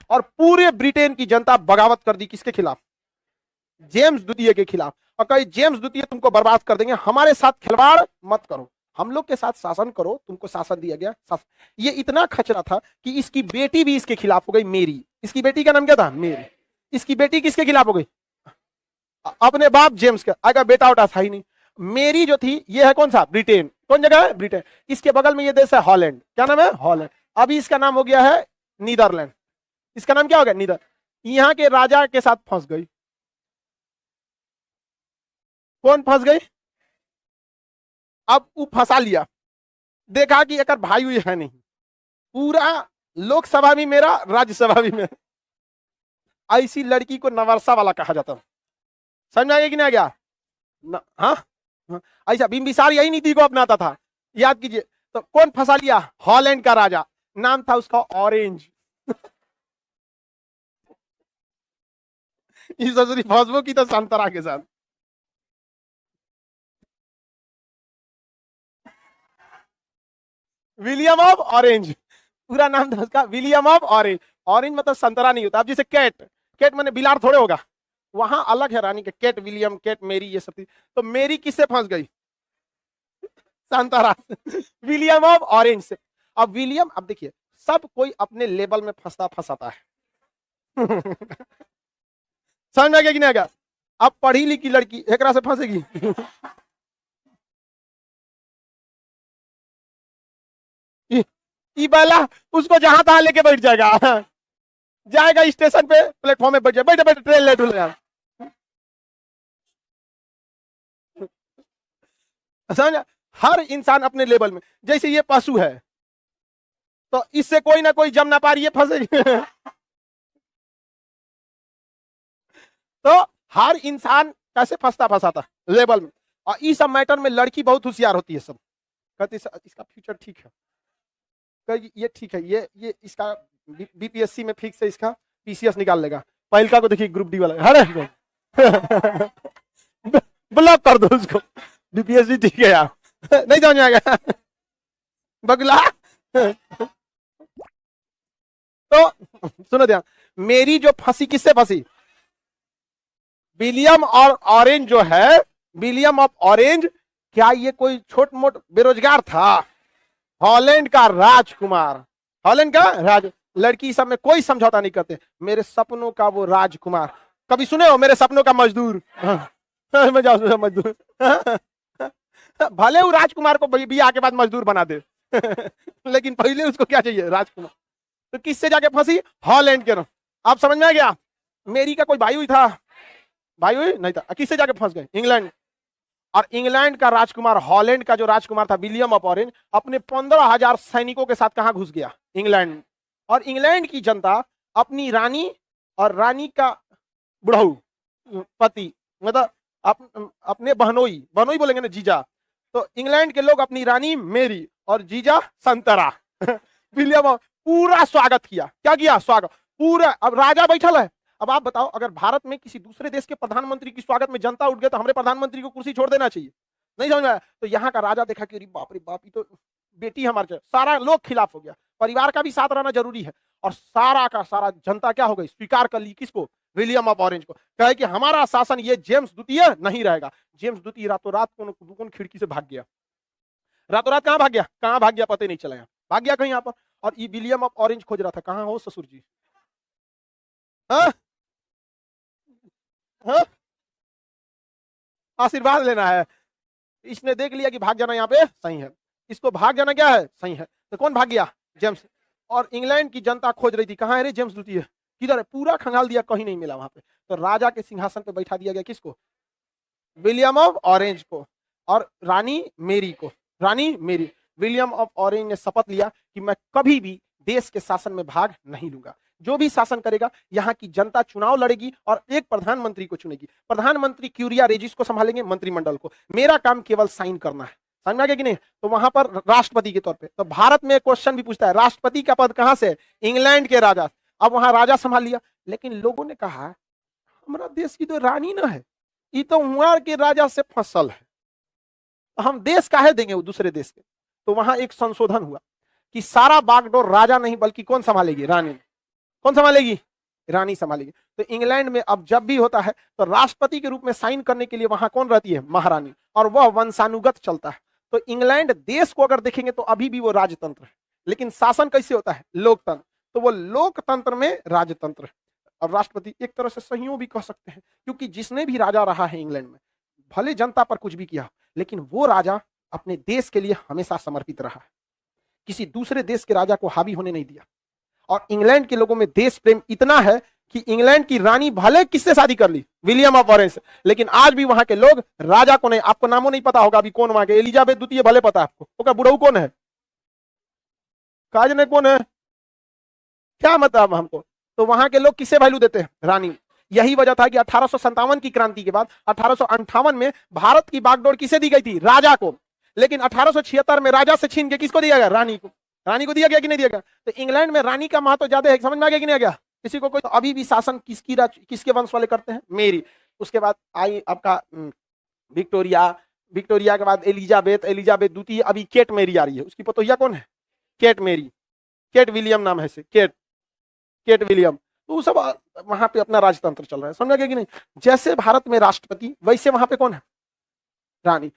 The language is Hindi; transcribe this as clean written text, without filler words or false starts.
और पूरे ब्रिटेन की जनता बगावत कर दी किसके खिलाफ? जेम्स द्वितीय के खिलाफ। और कही जेम्स द्वितीय तुमको बर्बाद कर देंगे, हमारे साथ खिलवाड़ मत करो, हम लोग के साथ शासन करो, तुमको शासन दिया गया शासन। ये इतना खचरा था कि इसकी बेटी भी इसके खिलाफ हो गई, मेरी। इसकी बेटी का नाम क्या था? मेरी। इसकी बेटी किसके खिलाफ हो गई? अपने बाप जेम्स का। अगर बेटा उटा था ही नहीं। मेरी जो थी ये है कौन सा? ब्रिटेन। कौन जगह है? ब्रिटेन। इसके बगल में ये देश है हॉलैंड। क्या नाम है? हॉलैंड। अभी इसका नाम हो गया है नीदरलैंड। इसका नाम क्या हो गया? नीदर। यहां के राजा के साथ फंस गई। कौन फंस गई? अब वो फंसा लिया, देखा कि एक भाई हुई है नहीं, पूरा लोकसभा भी मेरा, राज्यसभा भी मेरा। ऐसी लड़की को नवर्सा वाला कहा जाता है। समझ में आ गया कि नहीं आ गया? हाँ, ऐसा बिंबिसार यही नीति को अपनाता था, याद कीजिए। तो कौन फंसा लिया? हॉलैंड का राजा, नाम था उसका ऑरेंज। इस ससुरी फौजबो की तो संतरा के साथ। विलियम ऑफ ऑरेंज, पूरा नाम था उसका विलियम ऑफ ऑरेंज। ऑरेंज मतलब संतरा नहीं होता। अब जैसे कैट, कैट मैंने बिलार थोड़े होगा, वहां अलग है रानी के। कैट विलियम, कैट मेरी, ये सब। तो मेरी किससे फंस गई? संतरा। विलियम ऑफ ऑरेंज से। अब विलियम, अब देखिए सब कोई अपने लेवल में फंसता फंसाता है। समझ में आ गया कि नहीं आ गया? अब पढ़ी लिखी लड़की एकरा से फंसेगी। ई बाला उसको जहां तहां लेके बैठ जाएगा, जाएगा स्टेशन पे, प्लेटफॉर्म में बैठ जाए, बैठे बैठे ट्रेन लेट हो जाएगा। समझ? हर इंसान अपने लेवल में। जैसे ये पशु है, तो इससे कोई ना कोई जम ना पा रही है, फंसेगी। तो हर इंसान कैसे फंसता फंसाता लेवल में। और इस सब मैटर में लड़की बहुत होशियार होती है। सब कहती इसका फ्यूचर ठीक है, ये ठीक है, ये इसका बीपीएससी में फिक्स है, इसका पीसीएस निकाल लेगा। पहलका को देखिए ग्रुप डी वाला, अरे ब्लॉक कर दो उसको, बीपीएससी ठीक है यार। नहीं समझ में आएगा बगला। तो सुनो ध्यान, मेरी जो फंसी किससे फंसी? विलियम और ऑरेंज जो है, विलियम ऑफ ऑरेंज, क्या ये कोई छोट मोट बेरोजगार था? हॉलैंड का राजकुमार, हॉलैंड का राज। लड़की सब में कोई समझौता नहीं करते। मेरे सपनों का वो राजकुमार। कभी सुने हो मेरे सपनों का मजदूर? मजदूर। भले वो राजकुमार को बियाह के बाद मजदूर बना दे, लेकिन पहले उसको क्या चाहिए? राजकुमार। तो किससे जाके फंसी? हॉलैंड के। आप समझ में आ गया? मेरी का कोई भाई हुई था? भाई हुई नहीं था। किससे जाके फंस गए? इंग्लैंड। और इंग्लैंड का राजकुमार, हॉलैंड का जो राजकुमार था विलियम ऑफ ऑरेंज, अपने 15,000 सैनिकों के साथ कहां घुस गया? इंग्लैंड। और इंग्लैंड की जनता अपनी रानी और रानी का बुढ़ऊ पति, मतलब अपने बहनोई, बहनोई बोलेंगे ना, जीजा। तो इंग्लैंड के लोग अपनी रानी मेरी और जीजा संतरा विलियम, पूरा स्वागत किया। क्या किया? स्वागत पूरा। अब राजा बैठल है। अब आप बताओ, अगर भारत में किसी दूसरे देश के प्रधानमंत्री की स्वागत में जनता उठ गए, तो हमारे प्रधानमंत्री को कुर्सी छोड़ देना चाहिए? नहीं समझ में आया? तो यहाँ का राजा देखा कि अरे बाप रे बाप, ये तो बेटी हमारे, सारा लोग खिलाफ हो गया। परिवार का भी साथ रहना जरूरी है। और सारा का सारा जनता क्या हो गई? स्वीकार कर ली किसको? विलियम ऑफ ऑरेंज को। कहे कि हमारा शासन ये जेम्स द्वितीय नहीं रहेगा। जेम्स द्वितीय रातों रात कौन खिड़की से भाग गया। रातों रात कहां भाग गया? कहां भाग गया पता नहीं चला। भाग गया कहीं यहाँ पर। और ये विलियम ऑफ ऑरेंज खोज रहा था, कहां हो ससुर जी? हाँ, हाँ? आशीर्वाद लेना है। इसने देख लिया कि भाग जाना यहाँ पे सही है, इसको भाग जाना क्या है? सही है। तो कौन भाग गया? जेम्स। और इंग्लैंड की जनता खोज रही थी, कहां है रे जेम्स द्वितीय, किधर है? पूरा खंगाल दिया, कहीं नहीं मिला वहां पे। तो राजा के सिंहासन पे बैठा दिया गया किसको? विलियम ऑफ ऑरेंज को। और रानी मेरी को। रानी मेरी। विलियम ऑफ ऑरेंज ने शपथ लिया कि मैं कभी भी देश के शासन में भाग नहीं लूंगा। जो भी शासन करेगा, यहाँ की जनता चुनाव लड़ेगी और एक प्रधानमंत्री को चुनेगी। प्रधानमंत्री क्यूरिया रेजिस को संभालेंगे, मंत्रिमंडल को। मेरा काम केवल साइन करना है। समझ में आ गया कि नहीं? तो वहां पर राष्ट्रपति के तौर पे, तो भारत में क्वेश्चन भी पूछता है, राष्ट्रपति का पद कहां से? इंग्लैंड के राजा। अब वहां राजा संभाल लिया। लेकिन लोगों ने कहा हमारा देश की तो रानी ना है, ये तो वहां के राजा से फसल है, हम देश काहे देंगे वो दूसरे देश के। तो वहां एक संशोधन हुआ कि सारा बागडोर राजा नहीं बल्कि कौन संभालेगी? रानी। कौन संभालेगी? रानी संभालेगी। तो इंग्लैंड में अब जब भी होता है तो राष्ट्रपति के रूप में साइन करने के लिए वहां कौन रहती है? महारानी, और वह वंशानुगत चलता है। तो इंग्लैंड देश को अगर देखेंगे तो अभी भी वो राजतंत्र है, लेकिन शासन कैसे होता है? लोकतंत्र। तो वो लोकतंत्र में राजतंत्र है। और राष्ट्रपति एक तरह से संयोग भी कह सकते हैं, क्योंकि जिसने भी राजा रहा है इंग्लैंड में, भले जनता पर कुछ भी किया, लेकिन वो राजा अपने देश के लिए हमेशा समर्पित रहा है, किसी दूसरे देश के राजा को हावी होने नहीं दिया। और इंग्लैंड के लोगों में देश प्रेम इतना है कि इंग्लैंड की रानी भले किससे शादी कर ली? विलियम ऑफ ऑरेंज से, लेकिन आज भी वहां के लोग राजा को नहीं, आपको नामों नहीं पता होगा अभी कौन वहां के, एलिजाबेथ द्वितीय भले पता है आपको, ओका बुढ़ऊ कौन है? काज ने कौन है? क्या मतलब हमको? तो वहां के लोग किसे वैल्यू देते हैं? रानी। यही वजह था कि 1857 की क्रांति के बाद 1858 में भारत की बागडोर किसे दी गई थी? राजा को। लेकिन 1876 में राजा से छीन के किसको दिया गया? रानी को। रानी को दिया गया कि नहीं दिया गया? तो इंग्लैंड में रानी का महत्व ज्यादा है, समझ में आ गया कि नहीं आ गया किसी को? कोई तो अभी भी शासन किसके वंश वाले करते हैं? मेरी। उसके बाद आई आपका विक्टोरिया, विक्टोरिया के बाद एलिजाबेथ, एलिजाबेथ द्वितीय, अभी केट मेरी आ रही है। उसकी पतोहिया कौन है? केट मेरी, केट विलियम नाम है से, केट, केट विलियम। तो सब वहां पे अपना राजतंत्र चल रहा है, समझा गया कि नहीं? जैसे भारत में राष्ट्रपति, वैसे वहां पे कौन है? रानी।